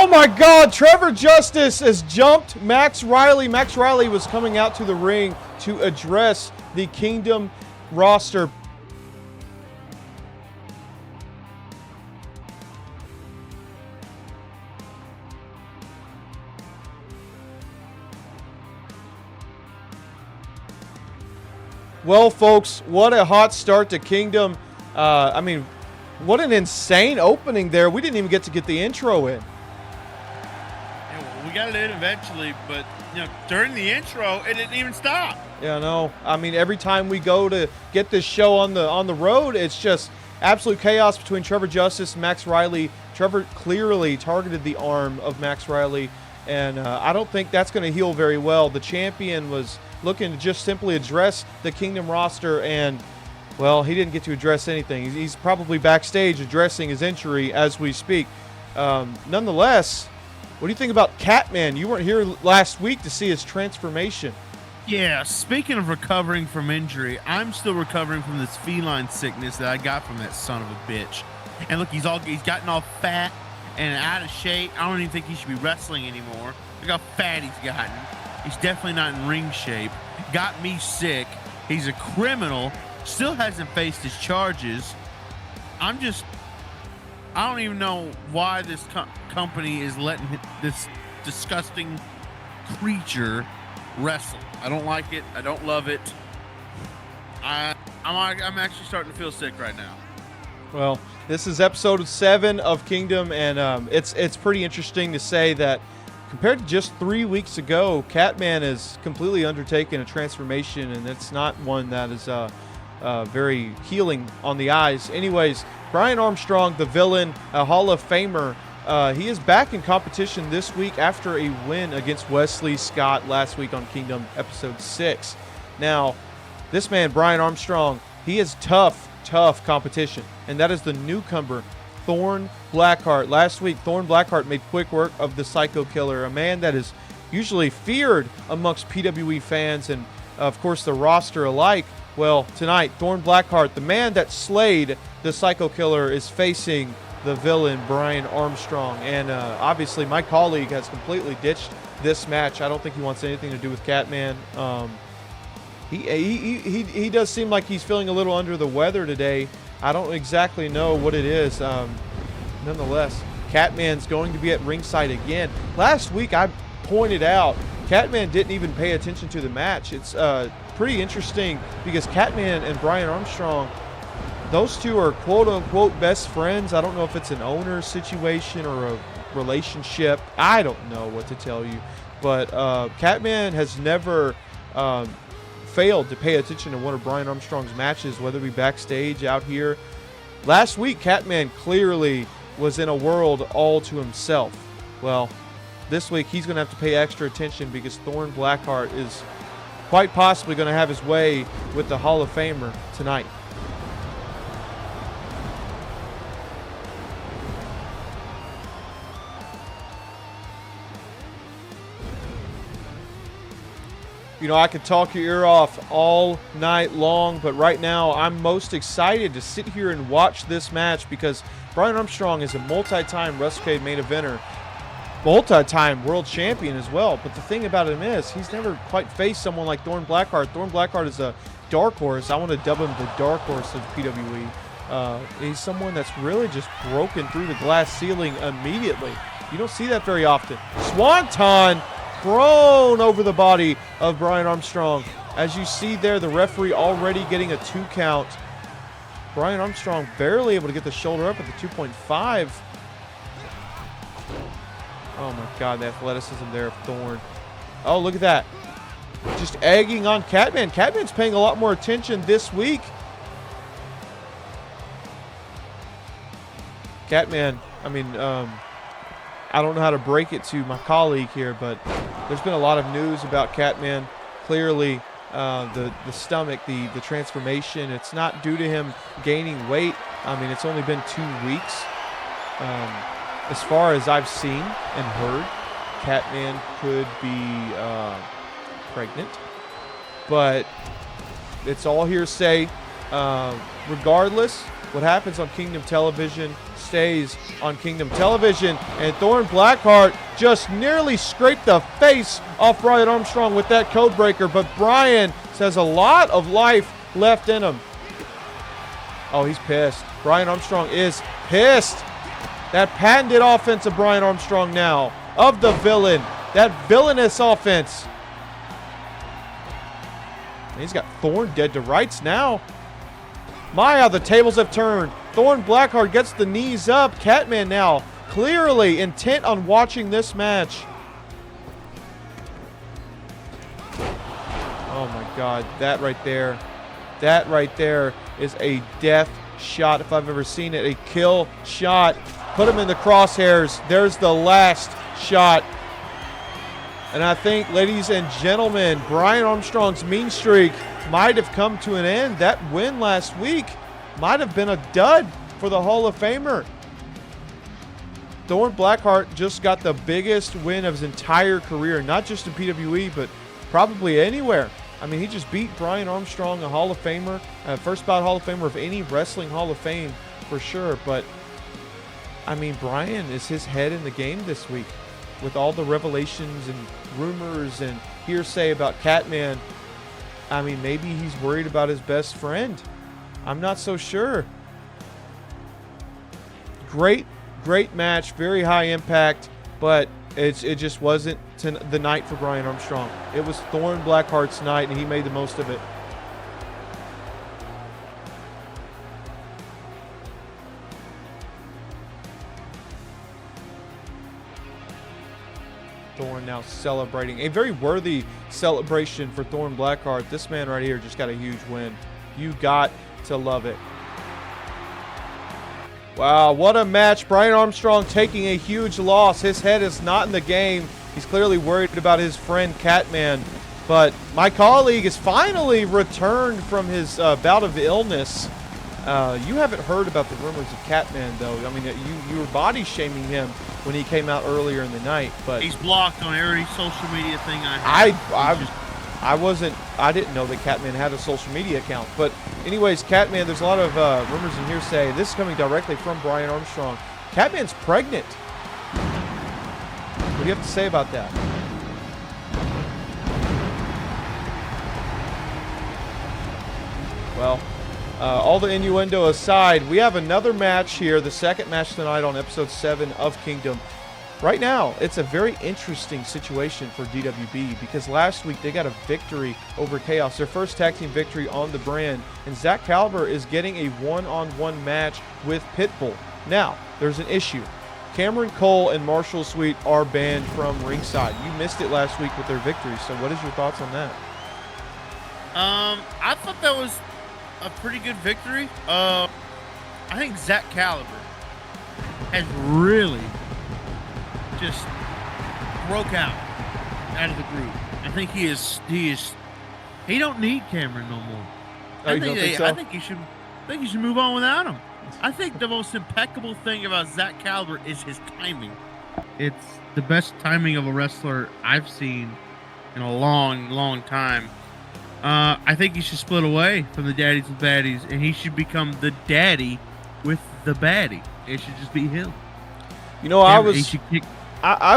Oh my God, Trevor Justice has jumped Max Riley. Max Riley was coming out to the ring to address the Kingdom roster. Well, folks, what a hot start to Kingdom. I mean, what an insane opening there. We didn't even get the intro in. Yeah, well, we got it in eventually, but during the intro, it didn't even stop. Yeah, no. I mean, every time we go to get this show on the road, it's just absolute chaos between Trevor Justice and Max Riley. Trevor clearly targeted the arm of Max Riley, and I don't think that's going to heal very well. The champion was looking to just simply address the Kingdom roster, and, well, he didn't get to address anything. He's probably backstage addressing his injury as we speak. Nonetheless, what do you think about Catman? You weren't here last week to see his transformation. Yeah, speaking of recovering from injury, I'm still recovering from this feline sickness that I got from that son of a bitch. And look, he's gotten all fat and out of shape. I don't even think he should be wrestling anymore. Look how fat he's gotten. He's definitely not in ring shape. Got me sick. He's a criminal. Still hasn't faced his charges. I don't even know why this company is letting this disgusting creature wrestle. I don't like it. I don't love it. I'm actually starting to feel sick right now. Well, this is episode 7 of Kingdom, and it's pretty interesting to say that compared to just 3 weeks ago, Catman has completely undertaken a transformation, and it's not one that is very healing on the eyes. Anyways, Brian Armstrong, the villain, a Hall of Famer, he is back in competition this week after a win against Wesley Scott last week on Kingdom episode 6. Now, this man, Brian Armstrong, he is tough competition, and that is the newcomer, Thorn Blackheart. Last week, Thorn Blackheart made quick work of the Psycho Killer, a man that is usually feared amongst PWE fans and, of course, the roster alike. Well, tonight, Thorn Blackheart, the man that slayed the Psycho Killer, is facing the villain, Brian Armstrong. And obviously, my colleague has completely ditched this match. I don't think he wants anything to do with Catman. He does seem like he's feeling a little under the weather today. I don't exactly know what it is. Nonetheless, Catman's going to be at ringside again. Last week, I pointed out Catman didn't even pay attention to the match. It's pretty interesting because Catman and Brian Armstrong, those two are quote-unquote best friends. I don't know if it's an owner situation or a relationship. I don't know what to tell you. But Catman has never failed to pay attention to one of Brian Armstrong's matches, whether it be backstage, out here. Last week, Catman clearly was in a world all to himself. Well, this week he's going to have to pay extra attention because Thorn Blackheart is quite possibly going to have his way with the Hall of Famer tonight. You know, I could talk your ear off all night long, but right now I'm most excited to sit here and watch this match because Brian Armstrong is a multi-time WrestleCade main eventer, multi-time world champion as well. But the thing about him is he's never quite faced someone like Thorn Blackheart. Thorn Blackheart is a dark horse. I want to dub him the dark horse of PWE. He's someone that's really just broken through the glass ceiling immediately. You don't see that very often. Swanton thrown over the body of Brian Armstrong. As you see there, the referee already getting a 2 count. Brian Armstrong barely able to get the shoulder up at the 2.5. Oh my God, the athleticism there of Thorn. Oh, look at that. Just egging on Catman. Catman's paying a lot more attention this week. Catman, I mean, I don't know how to break it to my colleague here, but there's been a lot of news about Catman. Clearly, the stomach, the transformation, it's not due to him gaining weight. I mean, it's only been 2 weeks. As far as I've seen and heard, Catman could be pregnant. But it's all hearsay. Regardless, What happens on Kingdom Television stays on Kingdom Television. And Thorn Blackheart just nearly scraped the face off Brian Armstrong with that code breaker. But Brian has a lot of life left in him. Oh, he's pissed. Brian Armstrong is pissed. That patented offense of Brian Armstrong now, of the villain. That villainous offense. And he's got Thorn dead to rights now. My, how the tables have turned. Thorn Blackheart gets the knees up. Catman now clearly intent on watching this match. Oh my God, that right there is a death shot if I've ever seen it. A kill shot. Put him in the crosshairs. There's the last shot. And I think, ladies and gentlemen, Brian Armstrong's mean streak might have come to an end. That win last week might have been a dud for the Hall of Famer. Thorn Blackheart just got the biggest win of his entire career, not just in PWE, but probably anywhere. I mean, he just beat Brian Armstrong, a Hall of Famer, first bout Hall of Famer of any wrestling Hall of Fame for sure. But, I mean, Brian is his head in the game this week with all the revelations and rumors and hearsay about Catman. I mean, maybe he's worried about his best friend. I'm not so sure. Great match, very high impact, but it just wasn't the night for Brian Armstrong. It was Thorn Blackheart's night, and he made the most of it. Thorn now celebrating. A very worthy celebration for Thorn Blackheart. This man right here just got a huge win. You got to love it. Wow, what a match. Brian Armstrong taking a huge loss. His head is not in the game. He's clearly worried about his friend Catman. But my colleague has finally returned from his bout of illness. You haven't heard about the rumors of Catman, though. I mean, you were body shaming him when he came out earlier in the night, but he's blocked on every social media thing I didn't know that Catman had a social media account. But anyways, Catman, there's a lot of rumors and hearsay. This is coming directly from Brian Armstrong. Catman's pregnant. What do you have to say about that? Well, all the innuendo aside, we have another match here, the second match tonight on episode 7 of Kingdom. Right now, it's a very interesting situation for DWB because last week they got a victory over Chaos, their first tag team victory on the brand, and Zach Caliber is getting a one-on-one match with Pitbull. Now, there's an issue. Cameron Cole and Marshall Sweet are banned from ringside. You missed it last week with their victory, so what is your thoughts on that? I thought that was a pretty good victory. I think Zach Caliber has really just broke out of the group. I think he don't need Cameron no more. Oh, you don't think so? I think he should move on without him. I think the most impeccable thing about Zach Caliber is his timing. It's the best timing of a wrestler I've seen in a long, long time. I think he should split away from the daddies with baddies, and he should become the daddy with the baddie. It should just be him. You know, I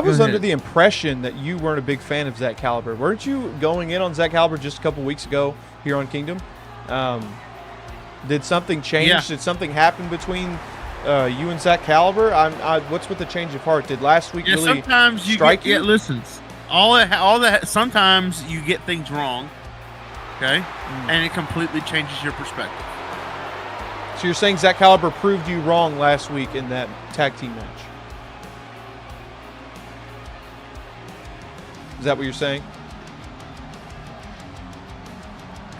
was under the impression that you weren't a big fan of Zach Caliber. Weren't you going in on Zach Caliber just a couple weeks ago here on Kingdom? Did something change? Yeah. Did something happen between you and Zach Caliber? What's with the change of heart? Did last week really sometimes strike you? Yeah, listen. All that. Sometimes you get things wrong. Okay, and it completely changes your perspective. So you're saying Zach Caliber proved you wrong last week in that tag team match? Is that what you're saying?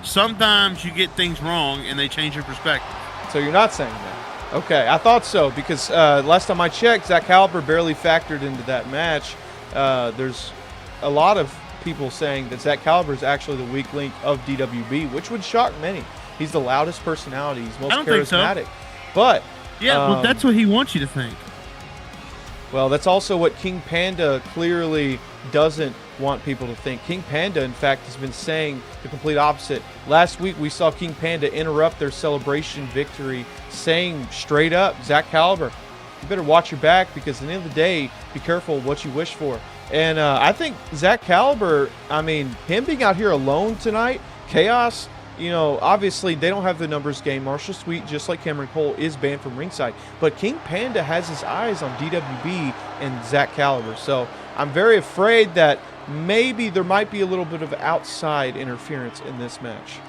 Sometimes you get things wrong and they change your perspective. So you're not saying that? Okay, I thought so because last time I checked, Zach Caliber barely factored into that match. There's a lot of people saying that Zach Caliber is actually the weak link of DWB, which would shock many. He's the loudest personality. He's most charismatic. Think so. But well, that's what he wants you to think. Well, that's also what King Panda clearly doesn't want people to think. King Panda, in fact, has been saying the complete opposite. Last week, we saw King Panda interrupt their celebration victory, saying straight up, Zach Caliber, you better watch your back, because at the end of the day, be careful what you wish for. And I think Zach Caliber, I mean, him being out here alone tonight, Chaos, you know, obviously they don't have the numbers game. Marshall Sweet, just like Cameron Cole, is banned from ringside. But King Panda has his eyes on DWB and Zach Caliber. So I'm very afraid that maybe there might be a little bit of outside interference in this match.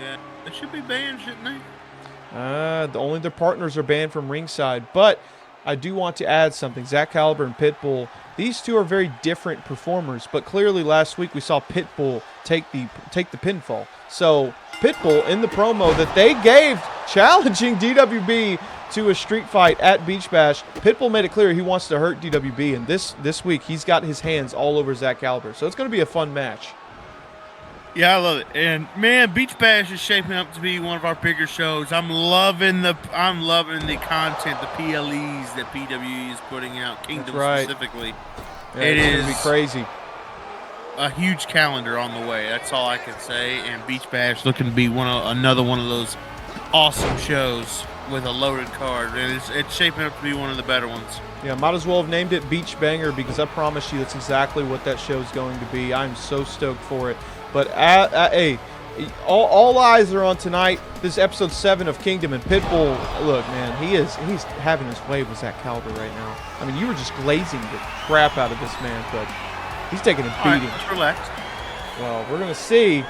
Yeah, they should be banned, shouldn't they? Only their partners are banned from ringside. But I do want to add something. Zach Caliber and Pitbull, these two are very different performers. But clearly last week we saw Pitbull take the pinfall. So Pitbull, in the promo that they gave challenging DWB to a street fight at Beach Bash, Pitbull made it clear he wants to hurt DWB. And this week he's got his hands all over Zach Caliber. So it's going to be a fun match. Yeah, I love it. And man, Beach Bash is shaping up to be one of our bigger shows. I'm loving the content, the PLEs that PWE is putting out, Kingdom specifically. Yeah, it is gonna be crazy. A huge calendar on the way. That's all I can say. And Beach Bash looking to be another one of those awesome shows with a loaded card, and it's shaping up to be one of the better ones. Yeah, might as well have named it Beach Banger, because I promise you that's exactly what that show is going to be. I'm so stoked for it. But hey, all eyes are on tonight. This is episode 7 of Kingdom, and Pitbull, look, man, he's having his way with Zach Caliber right now. I mean, you were just glazing the crap out of this man, but he's taking a beating. All right, let's relax. Well, we're gonna see,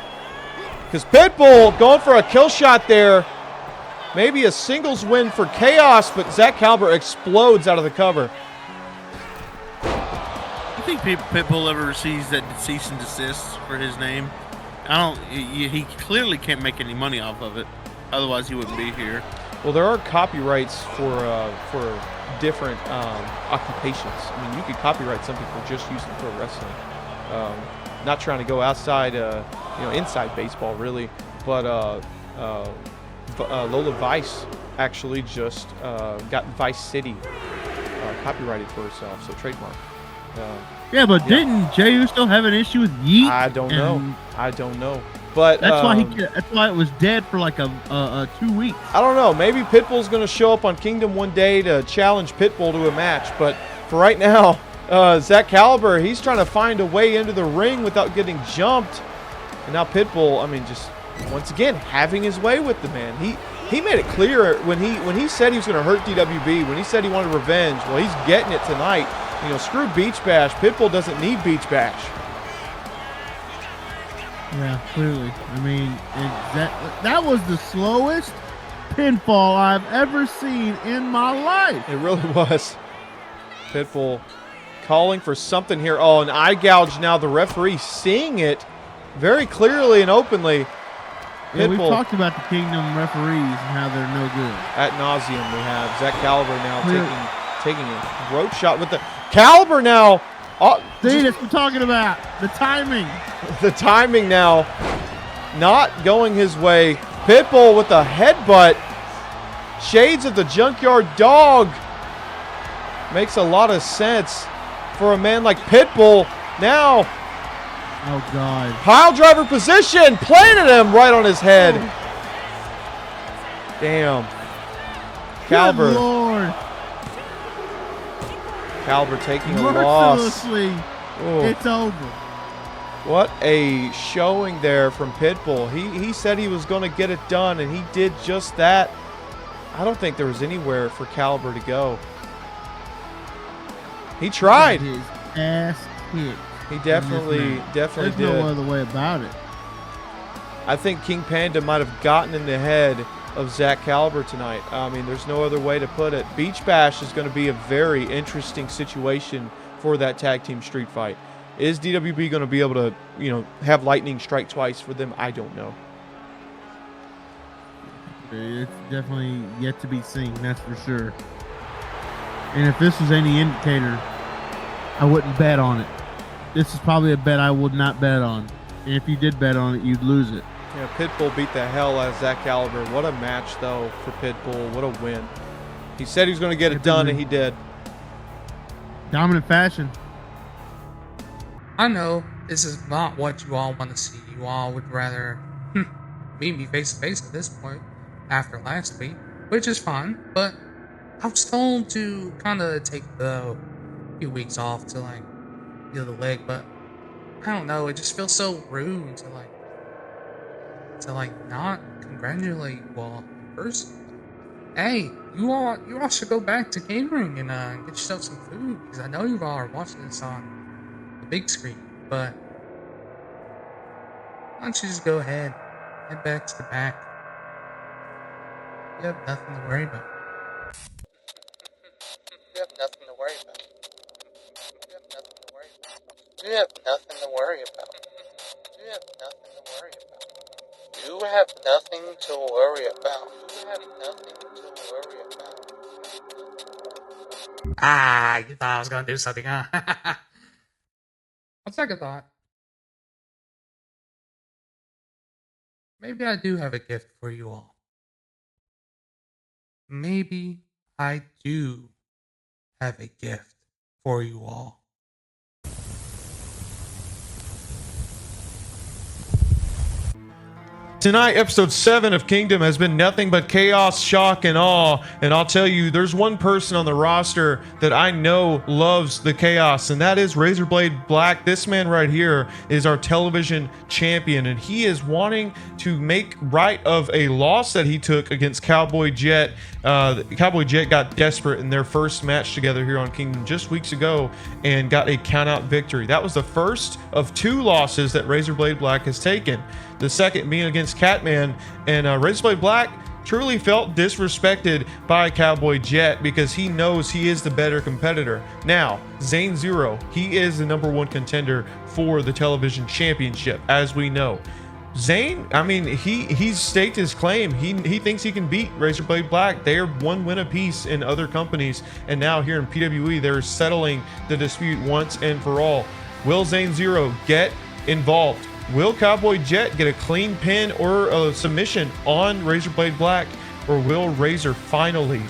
because Pitbull going for a kill shot there. Maybe a singles win for Chaos, but Zach Caliber explodes out of the cover. You think Pitbull ever receives that cease and desist for his name? He clearly can't make any money off of it. Otherwise, he wouldn't be here. Well, there are copyrights for different occupations. I mean, you could copyright something for just using pro wrestling. Not trying to go outside, inside baseball, really. But Lola Vice actually just got Vice City copyrighted for herself, so trademark. Yeah, but didn't Jey Uso have an issue with Yeet? I don't know. But that's why it was dead for like a 2 weeks. I don't know. Maybe Pitbull's going to show up on Kingdom one day to challenge Pitbull to a match. But for right now, Zach Caliber, he's trying to find a way into the ring without getting jumped. And now Pitbull, I mean, just once again having his way with the man. He made it clear when he said he was going to hurt DWB, when he said he wanted revenge. Well, he's getting it tonight. You know, screw Beach Bash. Pitbull doesn't need Beach Bash. Yeah, clearly. I mean, that was the slowest pinfall I've ever seen in my life. It really was. Pitbull calling for something here. Oh, an eye gouge now. The referee seeing it very clearly and openly. Yeah, we've talked about the Kingdom referees and how they're no good. At nauseum, we have Zach Caliber now taking a throat shot with the Caliber now. Oh, see, that's what we're talking about. The timing. The timing now not going his way. Pitbull with a headbutt. Shades of the Junkyard Dog. Makes a lot of sense for a man like Pitbull. Now, oh God. Pile driver position. Planted him right on his head. Damn. Caliber. Good Lord. Caliber taking a loss. It's over. What a showing there from Pitbull. He said he was going to get it done, and he did just that. I don't think there was anywhere for Caliber to go. He tried. His ass kicked. He definitely There's did. no other way about it. I think King Panda might have gotten in the head of Zach Caliber tonight. I mean, there's no other way to put it. Beach Bash is going to be a very interesting situation for that tag team street fight. Is DWB going to be able to, have lightning strike twice for them? I don't know. It's definitely yet to be seen, that's for sure. And if this was any indicator, I wouldn't bet on it. This is probably a bet I would not bet on. And if you did bet on it, you'd lose it. Yeah, Pitbull beat the hell out of Zach Caliber. What a match, though, for Pitbull. What a win. He said he was going to get it done, and he did. Dominant fashion. I know this is not what you all want to see. You all would rather meet me face to face at this point after last week, which is fine. But I was told to kind of take the few weeks off to like heal the leg, but I don't know. It just feels so rude to not congratulate you all in person. Hey, you all should go back to catering and get yourself some food because I know you all are watching this on the big screen. But why don't you just go ahead, head back to the back? You have nothing to worry about. You have nothing to worry about. You have nothing to worry about. You have nothing to worry about. You have nothing to worry about. You have nothing to worry about. You have nothing to worry about. Ah, you thought I was gonna do something, huh? On second thought, maybe I do have a gift for you all. Maybe I do have a gift for you all. Tonight, episode 7 of Kingdom has been nothing but chaos, shock, and awe. And I'll tell you, there's one person on the roster that I know loves the chaos, and that is Razorblade Black. This man right here is our television champion, and he is wanting to make right of a loss that he took against Cowboy Jet. Cowboy Jet got desperate in their first match together here on Kingdom just weeks ago and got a countout victory. That was the first of 2 losses that Razorblade Black has taken. The second being against Catman, and Razorblade Black truly felt disrespected by Cowboy Jet because he knows he is the better competitor. Now, Zane Zero, he is the #1 contender for the television championship, as we know. Zane, I mean, he's staked his claim. He thinks he can beat Razorblade Black. They are 1 win apiece in other companies, and now here in PWE, they're settling the dispute once and for all. Will Zane Zero get involved? Will Cowboy Jet get a clean pin or a submission on Razorblade Black? Or will Razor finally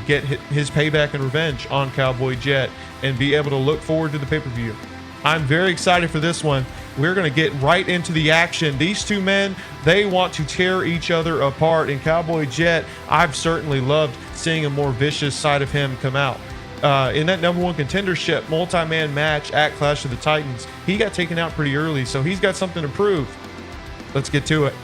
get his payback and revenge on Cowboy Jet and be able to look forward to the pay-per-view? I'm very excited for this one. We're going to get right into the action. These 2 men, they want to tear each other apart. And Cowboy Jet, I've certainly loved seeing a more vicious side of him come out. In that #1 contendership multi-man match at Clash of the Titans, he got taken out pretty early, so he's got something to prove. Let's get to it.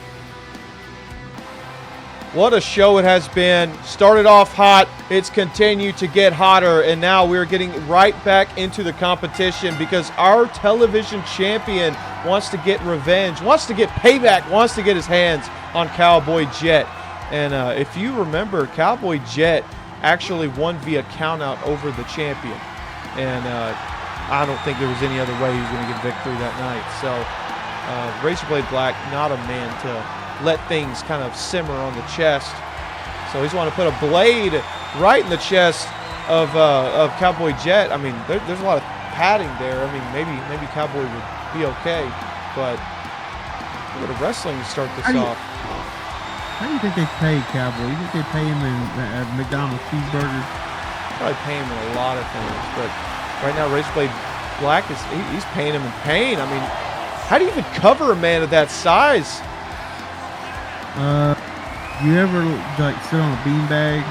What a show it has been. Started off hot, it's continued to get hotter, and now we're getting right back into the competition because our television champion wants to get revenge, wants to get payback, wants to get his hands on Cowboy Jet. And if you remember, Cowboy Jet actually won via countout over the champion, and I don't think there was any other way he was going to get victory that night. So Razorblade Black, not a man to let things kind of simmer on the chest, so he's want to put a blade right in the chest of Cowboy Jet. I mean, there's a lot of padding there. I mean, maybe Cowboy would be okay, but a little wrestling to start this off. How do you think they pay Cowboy? You think they pay him in McDonald's cheeseburgers? Probably pay him in a lot of things, but right now Razorblade Black he's paying him in pain. I mean, how do you even cover a man of that size? You ever like sit on a beanbag?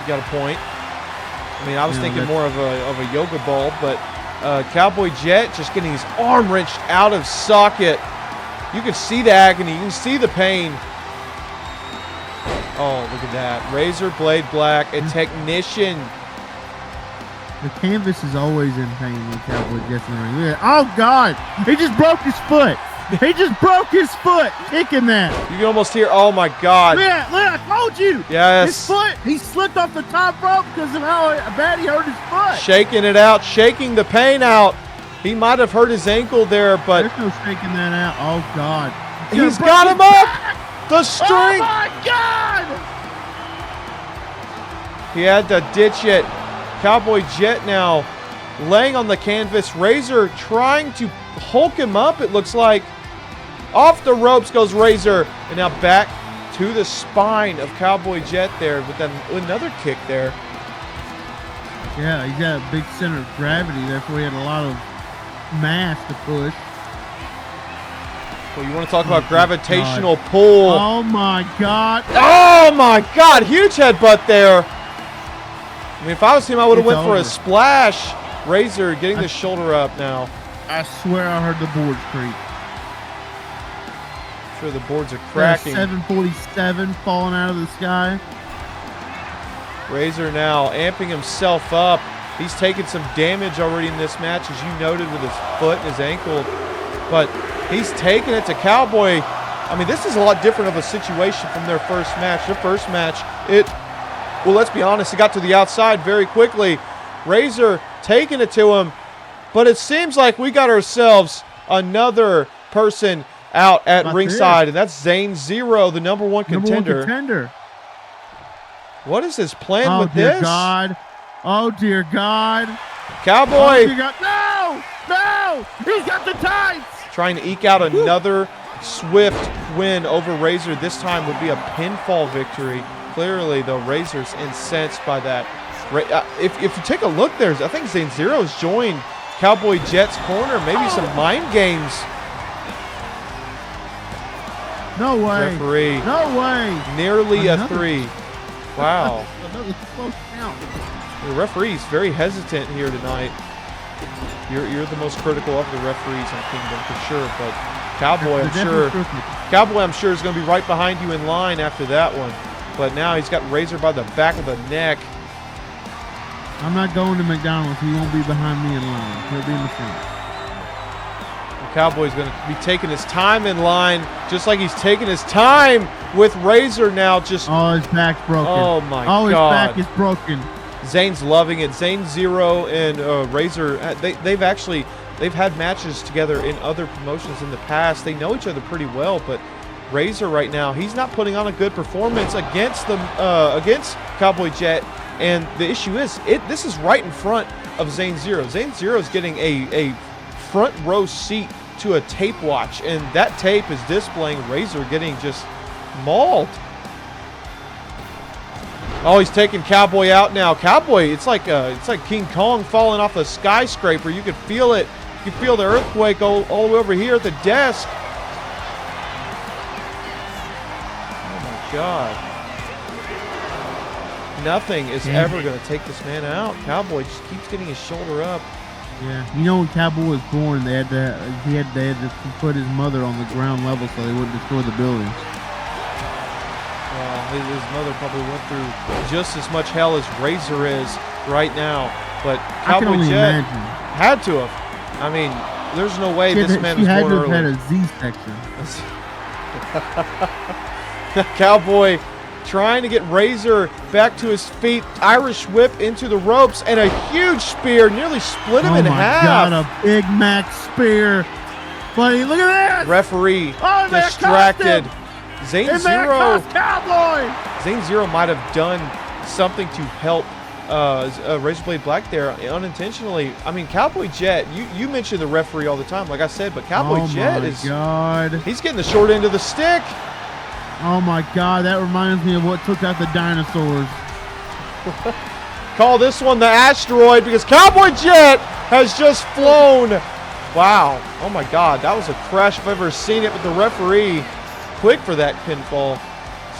You got a point. I mean, I was thinking more of a yoga ball, but Cowboy Jet just getting his arm wrenched out of socket. You can see the agony. You can see the pain. Oh, look at that. Razorblade Black, a technician. The canvas is always in pain when Cowboy Jet's in the ring. Oh, God. He just broke his foot. He just broke his foot kicking that. You can almost hear, oh, my God. Yeah, look, I told you. Yes. His foot, he slipped off the top rope because of how bad he hurt his foot. Shaking it out, shaking the pain out. He might have hurt his ankle there, but there's no shaking that out. Oh, God. He's got him up. The strength. Oh, my God. He had to ditch it. Cowboy Jet now laying on the canvas. Razor trying to hulk him up, it looks like. Off the ropes goes Razor. And now back to the spine of Cowboy Jet there with another kick there. Yeah, he's got a big center of gravity, therefore he had a lot of mass to push. Well, you want to talk about gravitational pull. Oh my God. Oh my God, huge headbutt there. I mean, if I was him, I would have went for a splash. Razor getting the shoulder up now. I swear I heard the boards creak. I'm sure the boards are cracking. 747 falling out of the sky. Razor now amping himself up. He's taken some damage already in this match, as you noted, with his foot and his ankle. But he's taking it to Cowboy. I mean, this is a lot different of a situation from their first match. Their first match, well, let's be honest, it got to the outside very quickly. Razor taking it to him. But it seems like we got ourselves another person out at ringside, and that's Zane Zero, the number one contender. What is his plan with this? Oh, dear God. Cowboy. Oh, dear God. No! He's got the tights! Trying to eke out another swift win over Razor. This time would be a pinfall victory. Clearly, though, Razor's incensed by that. If you take a look there, I think Zane Zero's joined Cowboy Jet's corner. Maybe some mind games. No way. Referee. No way. Nearly a 3. Wow. Another close count. The referee's very hesitant here tonight. You're the most critical of the referees in Kingdom for sure, but Cowboy, I'm sure is going to be right behind you in line after that one. But now he's got Razor by the back of the neck. I'm not going to McDonald's. He won't be behind me in line. He'll be in the front. The Cowboy's going to be taking his time in line, just like he's taking his time with Razor now. Oh, his back's broken. Oh my God. Oh, his back is broken. Zane's loving it. Zane Zero and Razor, they've had matches together in other promotions in the past. They know each other pretty well, but Razor right now, he's not putting on a good performance against Cowboy Jet. And the issue is, this is right in front of Zane Zero. Zane Zero is getting a front row seat to a tape watch, and that tape is displaying Razor getting just mauled. Oh, he's taking Cowboy out now. Cowboy, it's like King Kong falling off a skyscraper. You can feel it. You can feel the earthquake all the way over here at the desk. Oh my God. Nothing is ever going to take this man out. Cowboy just keeps getting his shoulder up. Yeah, you know when Cowboy was born, they had to put his mother on the ground level so they wouldn't destroy the buildings. His mother probably went through just as much hell as Razor is right now. But Cowboy Jet had to have. I mean, there's no way this man was born early. She had to have had a Z-section. Cowboy trying to get Razor back to his feet. Irish whip into the ropes and a huge spear. Nearly split him in half. Oh my God, a Big Mac spear. Buddy, look at this. Referee distracted. Zane Zero might have done something to help Razorblade Black there unintentionally. I mean, Cowboy Jet, you mention the referee all the time, like I said, but Cowboy Jet he's getting the short end of the stick. Oh my God, that reminds me of what took out the dinosaurs. Call this one the asteroid because Cowboy Jet has just flown. Wow. Oh my God, that was a crash if I've ever seen it, but the referee quick for that pinfall.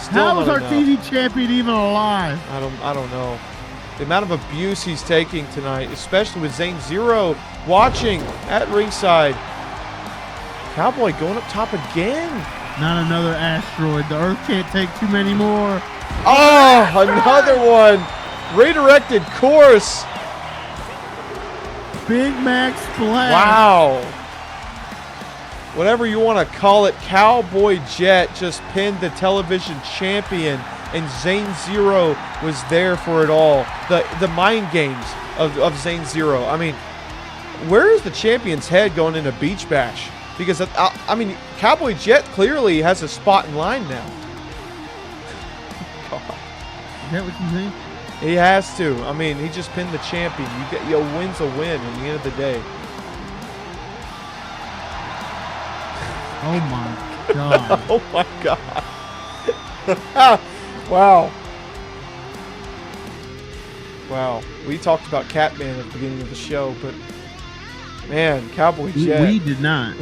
How is our TV champion even alive? I don't know. The amount of abuse he's taking tonight, especially with Zane Zero watching at ringside. Cowboy going up top again. Not another asteroid. The Earth can't take too many more. Oh, another one. Redirected course. Big Mac splash. Wow. Whatever you want to call it, Cowboy Jet just pinned the television champion, and Zane Zero was there for it all. The mind games of Zane Zero. I mean, where is the champion's head going into Beach Bash? Because, I mean, Cowboy Jet clearly has a spot in line now. God. Is that what you think? He has to. I mean, he just pinned the champion. A win's a win at the end of the day. Oh my God. Oh my God. Wow. Wow. We talked about Catman at the beginning of the show, but man, Cowboy Jet. We did not.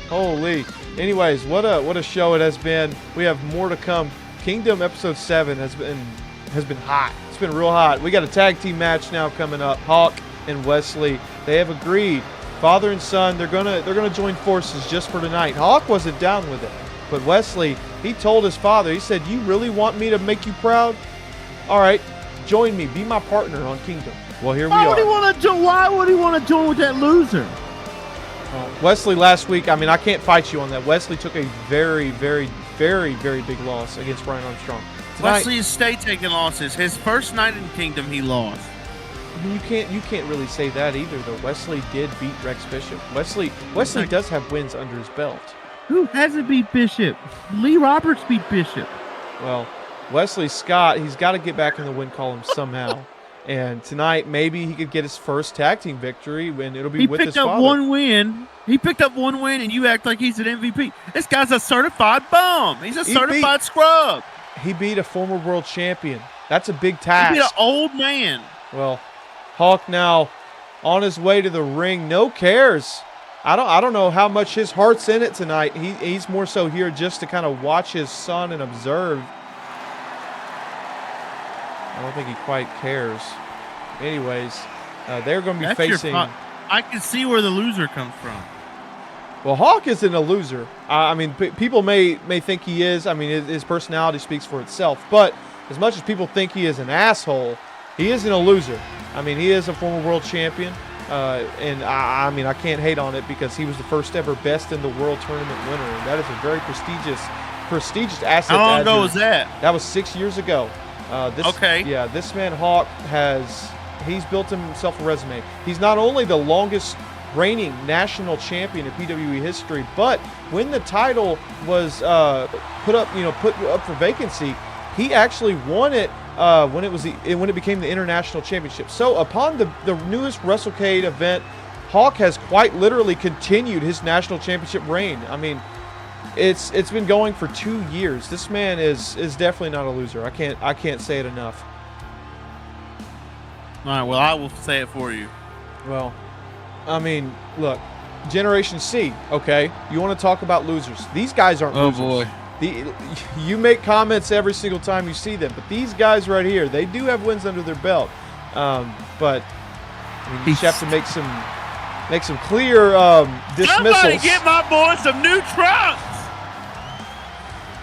Holy. Anyways, what a show it has been. We have more to come. Kingdom episode 7 has been hot. It's been real hot. We got a tag team match now coming up. Hawk and Wesley. They have agreed. Father and son, they're gonna join forces just for tonight. Hawk wasn't down with it. But Wesley, he told his father, he said, "You really want me to make you proud? All right, join me. Be my partner on Kingdom." Well, here we are. Why would he want to join with that loser? Wesley last week, I mean, I can't fight you on that. Wesley took a very, very, very, very big loss against Brian Armstrong. Tonight, Wesley is stay taking losses. His first night in Kingdom, he lost. I mean, you can't really say that either, though. Wesley did beat Rex Bishop. Wesley does have wins under his belt. Who hasn't beat Bishop? Lee Roberts beat Bishop. Well, Wesley Scott, he's got to get back in the win column somehow. And tonight, maybe he could get his first tag team victory, and it'll be with his father. He picked up one win. He picked up one win, and you act like he's an MVP. This guy's a certified bum. He's a certified scrub. He beat a former world champion. That's a big task. He beat an old man. Well, Hawk now on his way to the ring. No cares. I don't know how much his heart's in it tonight. He's more so here just to kind of watch his son and observe. I don't think he quite cares. Anyways, they're going to be facing. I can see where the loser comes from. Well, Hawk isn't a loser. I mean, people may think he is. I mean, his personality speaks for itself. But as much as people think he is an asshole, he isn't a loser. I mean, he is a former world champion. And I mean, I can't hate on it because he was the first ever Best in the World tournament winner. And that is a very prestigious asset. How long ago was that? That was 6 years ago. Okay. Yeah, this man Hawk he's built himself a resume. He's not only the longest reigning national champion in PWE history, but when the title was put up for vacancy, he actually won it when it became the international championship. So upon the newest WrestleCade event, Hawk has quite literally continued his national championship reign. I mean, it's been going for 2 years. This man is definitely not a loser. I can't say it enough. All right, well, I will say it for you. Well, I mean, look, Generation C, okay? You want to talk about losers. These guys aren't losers. Oh, boy. You make comments every single time you see them, but these guys right here, they do have wins under their belt. But I mean, you just have to make some clear dismissals. Somebody get my boy some new trunks.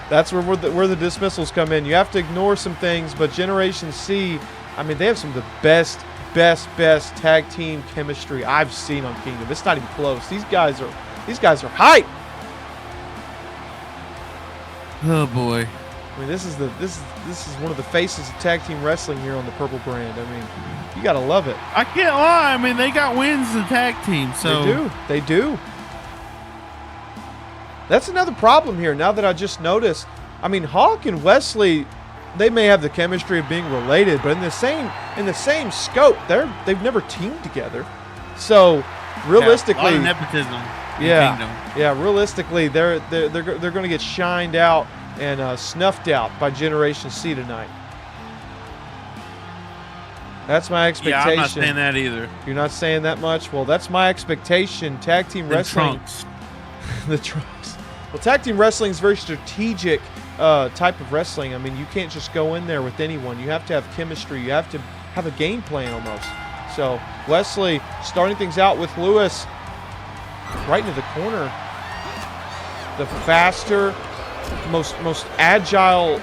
That's where the dismissals come in. You have to ignore some things, but Generation C, I mean, they have some of the best tag team chemistry I've seen on Kingdom. It's not even close. These guys are hype. Oh boy. I mean, this is one of the faces of tag team wrestling here on the Purple brand. I mean, you gotta love it. I can't lie. I mean, they got wins as a tag team. So They do. That's another problem here. Now that I just noticed, I mean, Hawk and Wesley, they may have the chemistry of being related, but in the same scope, they've never teamed together. So realistically, a lot of nepotism. Yeah. Realistically, they're going to get shined out and snuffed out by Generation C tonight. That's my expectation. Yeah, I'm not saying that either. You're not saying that much? Well, that's my expectation. Tag team wrestling. Trunks. The trunks. Well, tag team wrestling is very strategic type of wrestling. I mean, you can't just go in there with anyone. You have to have chemistry. You have to have a game plan almost. So Wesley starting things out with Lewis right into the corner. The faster, most agile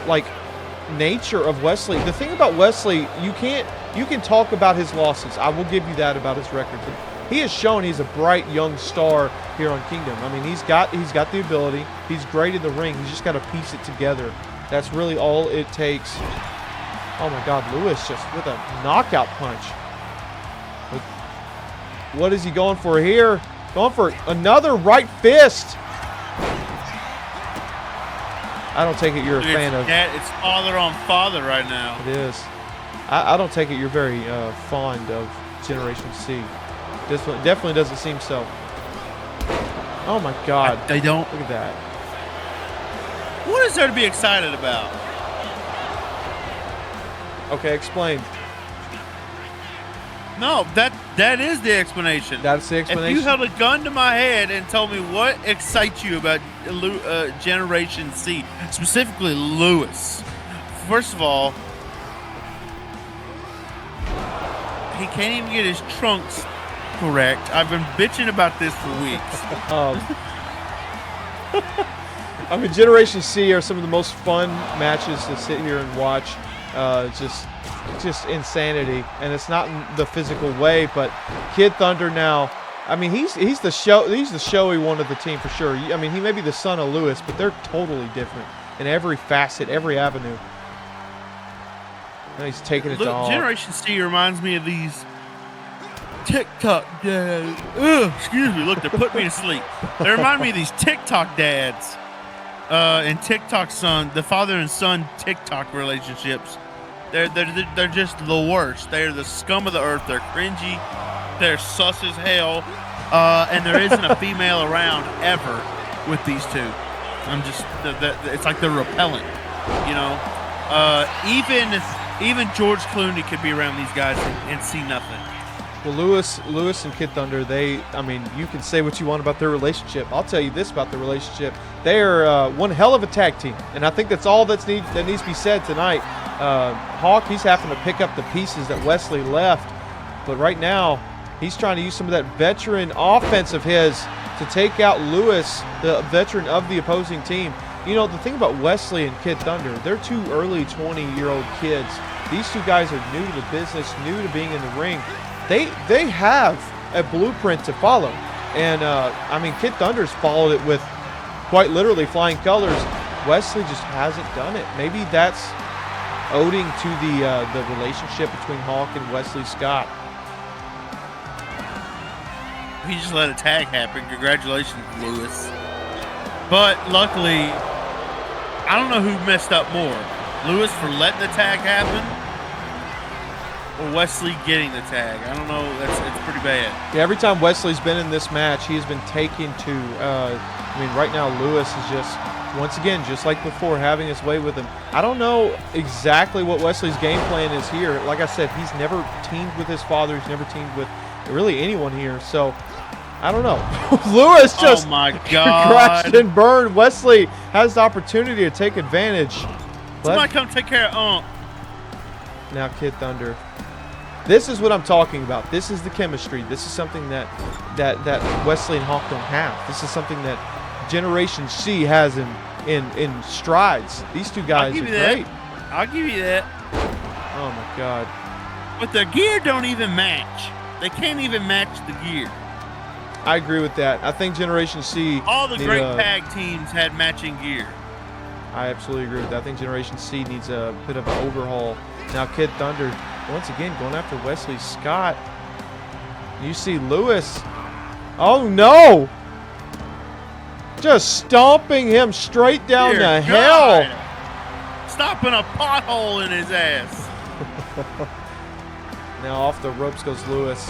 nature of Wesley. The thing about Wesley, you can talk about his losses. I will give you that about his record. But he has shown he's a bright young star here on Kingdom. I mean, he's got the ability. He's great in the ring. He's just got to piece it together. That's really all it takes. Oh my God, Lewis just with a knockout punch. But what is he going for here? Going for another right fist. I don't take it you're a fan of. It's father on father right now. It is. I don't take it you're very fond of Generation C. This one definitely doesn't seem so. Oh my God. They don't. Look at that. What is there to be excited about? Okay, explain. No, that is the explanation. That's the explanation. If you held a gun to my head and told me what excites you about Generation C, specifically Lewis, first of all, he can't even get his trunks correct. I've been bitching about this for weeks. I mean, Generation C are some of the most fun matches to sit here and watch. Just insanity, and it's not in the physical way. But Kid Thunder now, I mean, he's the showy one of the team for sure. I mean, he may be the son of Lewis, but they're totally different in every facet, every avenue. Now he's taking it to all. Generation C reminds me of these TikTok dads. Ugh, excuse me. Look, they're putting me to sleep. They remind me of these TikTok dads and TikTok son, the father and son TikTok relationships. They're just the worst. They're the scum of the earth. They're cringy. They're sus as hell. And there isn't a female around ever with these two. It's like they're repellent, you know. Even George Clooney could be around these guys and see nothing. Well, Lewis and Kid Thunder, I mean, you can say what you want about their relationship. I'll tell you this about their relationship. They are one hell of a tag team, and I think that's all that needs to be said tonight. Hawk, he's having to pick up the pieces that Wesley left, but right now he's trying to use some of that veteran offense of his to take out Lewis, the veteran of the opposing team. You know, the thing about Wesley and Kid Thunder, they're two early 20-year-old kids. These two guys are new to the business, new to being in the ring. They have a blueprint to follow, and I mean, Kid Thunder's followed it with quite literally flying colors. Wesley just hasn't done it. Maybe that's owing to the relationship between Hawk and Wesley Scott. He just let a tag happen. Congratulations, Lewis. But luckily, I don't know who messed up more. Lewis for letting the tag happen, or Wesley getting the tag. I don't know. It's pretty bad. Yeah, every time Wesley's been in this match, he has been taken to, I mean, right now Lewis is just, once again, just like before, having his way with him. I don't know exactly what Wesley's game plan is here. Like I said, he's never teamed with his father. He's never teamed with really anyone here. So, I don't know. Lewis just oh my God. crashed and burned. Wesley has the opportunity to take advantage. Somebody come take care of Now Kid Thunder. This is what I'm talking about. This is the chemistry. This is something that Wesley and Hawk don't have. This is something that Generation C has in strides. These two guys are great. I'll give you that. Oh my God. But the gear don't even match. They can't even match the gear. I agree with that. I think Generation C. All the great tag teams had matching gear. I absolutely agree with that. I think Generation C needs a bit of an overhaul. Now Kid Thunder, once again, going after Wesley Scott. You see Lewis. Oh, no. Just stomping him straight down the hell. Stopping a pothole in his ass. Now off the ropes goes Lewis.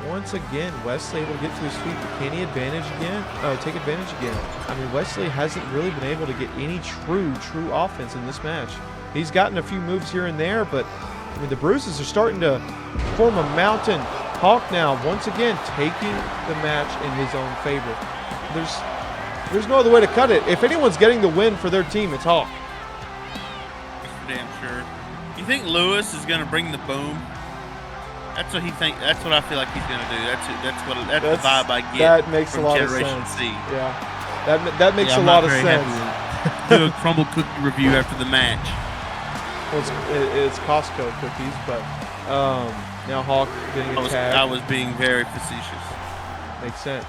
Once again, Wesley able to get to his feet, but can he take advantage again? I mean, Wesley hasn't really been able to get any true offense in this match. He's gotten a few moves here and there, but I mean, the bruises are starting to form a mountain. Hawk now, once again, taking the match in his own favor. There's no other way to cut it. If anyone's getting the win for their team, it's Hawk. For damn sure. You think Lewis is going to bring the boom? That's what he think. That's what I feel like he's going to do. That's the vibe I get. That makes from a lot Generation of sense. C. Yeah, that makes a lot of sense. Do a crumble cookie review after the match. Well, it's Costco cookies, but now Hawk getting a tag. I was being very facetious. Makes sense.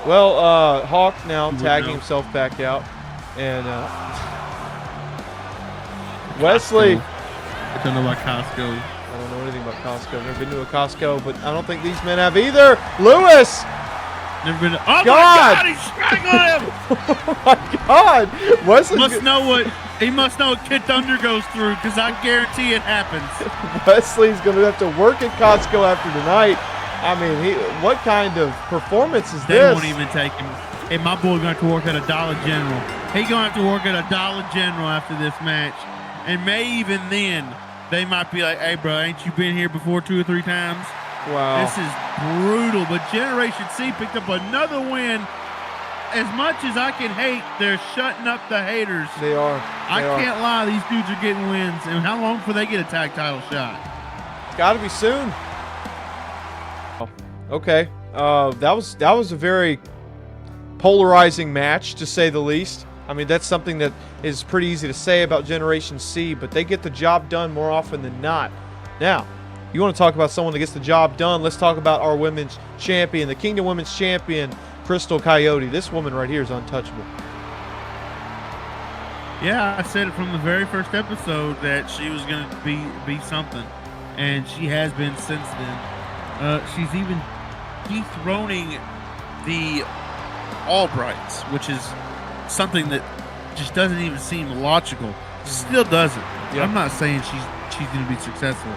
Well, Hawk now tagging himself back out, and Wesley. I don't know about Costco. I don't know anything about Costco. I've never been to a Costco, but I don't think these men have either. Lewis! Never been to, oh God! my God, he's strangling him! Oh my God! Wesley He must know what Kid Thunder goes through, because I guarantee it happens. Wesley's going to have to work at Costco after tonight. I mean, what kind of performance is They this? won't even take him. Hey, my boy going to have to work at a Dollar General. He going to have to work at a Dollar General after this match. And may even then they might be like, hey, bro, ain't you been here before 2 or 3 times? Wow. This is brutal. But Generation C picked up another win. As much as I can hate, they're shutting up the haters. They are. I can't lie. These dudes are getting wins. And how long before they get a tag title shot? Got to be soon. Okay. That was a very polarizing match, to say the least. I mean, that's something that is pretty easy to say about Generation C, but they get the job done more often than not. Now, you want to talk about someone that gets the job done, let's talk about our women's champion, the Kingdom Women's Champion, Crystal Coyote. This woman right here is untouchable. Yeah, I said it from the very first episode that she was going to be something, and she has been since then. She's even dethroning the Albrights, which is something that just doesn't even seem logical. Still doesn't. Yep. I'm not saying she's going to be successful.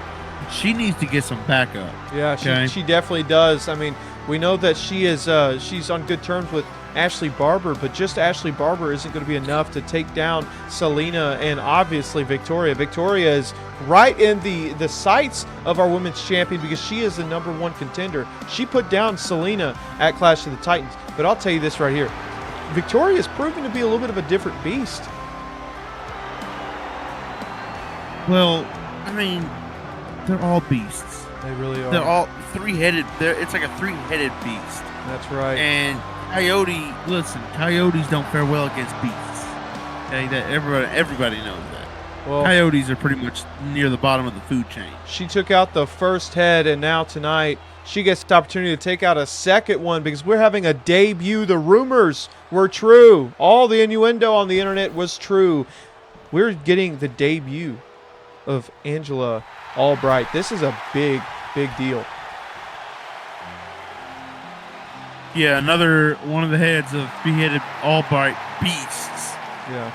She needs to get some backup. Yeah, okay? she definitely does. I mean, we know that she is she's on good terms with Ashley Barber, but just Ashley Barber isn't going to be enough to take down Selena and obviously Victoria. Victoria is right in the sights of our women's champion because she is the #1 contender. She put down Selena at Clash of the Titans. But I'll tell you this right here. Victoria is proving to be a little bit of a different beast. Well, I mean, they're all beasts. They really are. They're all three-headed. It's like a three-headed beast. That's right. And Coyote, listen, coyotes don't fare well against beasts. Okay, that everybody knows that. Well, coyotes are pretty much near the bottom of the food chain. She took out the first head, and now tonight she gets the opportunity to take out a second one because we're having a debut. The rumors were true. All the innuendo on the internet was true. We're getting the debut of Angela Albright. This is a big, big deal. Yeah, another one of the heads of beheaded Albright beasts. Yeah.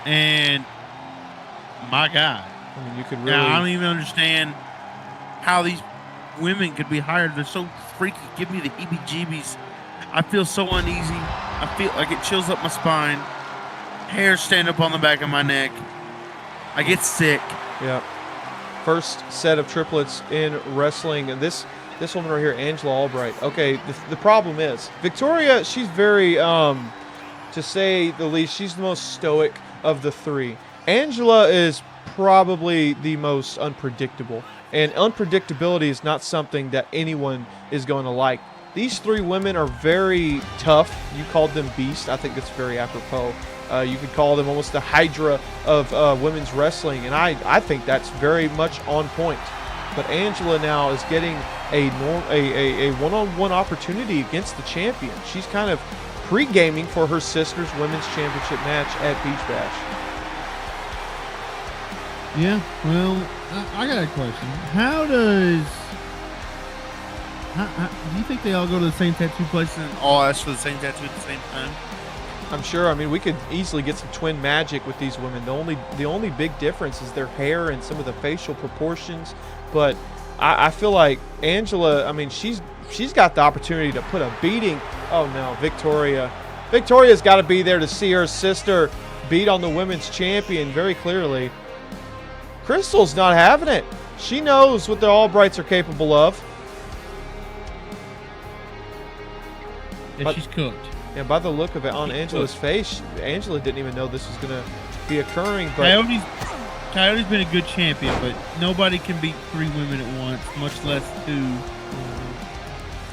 And my God. I mean, you could really... Now, I don't even understand how these women could be hired. They're so freaky. Give me the heebie-jeebies. I feel so uneasy. I feel like it chills up my spine. Hairs stand up on the back of my neck. I get sick. Yeah. First set of triplets in wrestling. And this woman right here, Angela Albright. Okay, the problem is, Victoria, she's very, to say the least, she's the most stoic of the three. Angela is probably the most unpredictable. And unpredictability is not something that anyone is going to like. These three women are very tough. You called them beasts. I think that's very apropos. You could call them almost the Hydra of women's wrestling, and I think that's very much on point. But Angela now is getting a one-on-one opportunity against the champion. She's kind of pre-gaming for her sister's women's championship match at BeachBash. Yeah, well, I got a question. How do you think they all go to the same tattoo place and all ask for the same tattoo at the same time? I'm sure. I mean, we could easily get some twin magic with these women. The only big difference is their hair and some of the facial proportions. But I feel like Angela, I mean, she's got the opportunity to put a beating. Oh, no, Victoria. Victoria's got to be there to see her sister beat on the women's champion very clearly. Crystal's not having it. She knows what the Albrights are capable of. Yeah, she's cooked. And by the look of it on Angela's face, Angela didn't even know this was going to be occurring. But Coyote's been a good champion, but nobody can beat three women at once, much less two.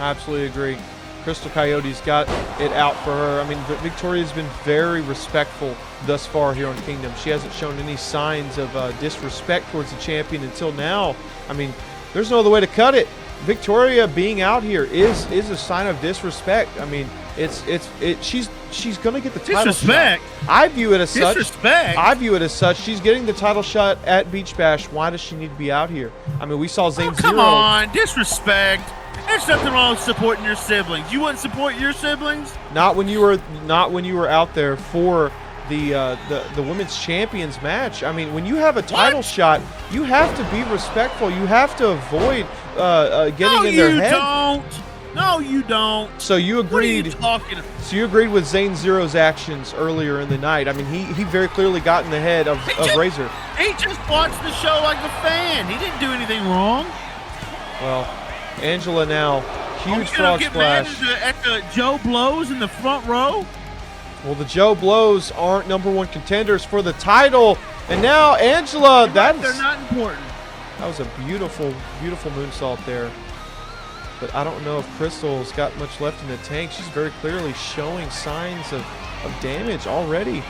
I absolutely agree. Crystal Coyote's got it out for her. I mean, Victoria's been very respectful thus far here on Kingdom. She hasn't shown any signs of disrespect towards the champion until now. I mean, there's no other way to cut it. Victoria being out here is a sign of disrespect. I mean, she's gonna get the title shot. I view it as such. Disrespect. I view it as such. She's getting the title shot at Beach Bash. Why does she need to be out here? I mean, we saw Zane Zero. Come on, disrespect. There's nothing wrong with supporting your siblings. You wouldn't support your siblings? Not when you were out there for the women's champions match. I mean, when you have a title shot, you have to be respectful. You have to avoid getting in their head. No, you don't. So you What are you agreed. talking? So you agreed with Zane Zero's actions earlier in the night. I mean, he very clearly got in the head of Razor. He just watched the show like a fan. He didn't do anything wrong. Well, Angela now, huge Gonna frog get mad splash. at the Joe Blows in the front row. Well, the Joe Blows aren't #1 contenders for the title. And now Angela, They're not important. that was a beautiful, beautiful moonsault there. But I don't know if Crystal's got much left in the tank. She's very clearly showing signs of damage already.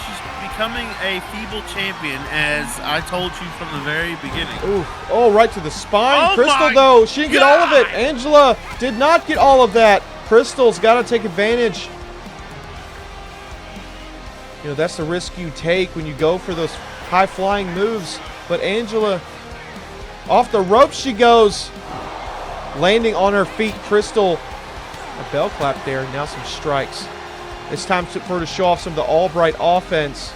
She's becoming a feeble champion, as I told you from the very beginning. Ooh, oh, right to the spine. Oh Crystal, my though, she didn't get all of it. God! Angela did not get all of that. Crystal's got to take advantage. You know, that's the risk you take when you go for those high-flying moves. But Angela, off the ropes she goes. Landing on her feet. Crystal, a bell clap there. Now some strikes. It's time for her to show off some of the Albright offense.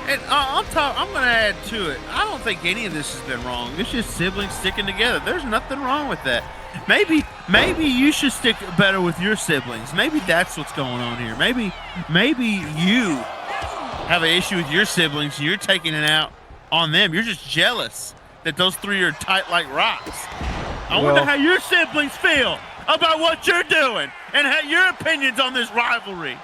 And I'm going to add to it. I don't think any of this has been wrong. It's just siblings sticking together. There's nothing wrong with that. Maybe you should stick better with your siblings. Maybe that's what's going on here. Maybe you have an issue with your siblings and you're taking it out on them. You're just jealous that those three are tight like rocks. I wonder how your siblings feel about what you're doing and how your opinions on this rivalry.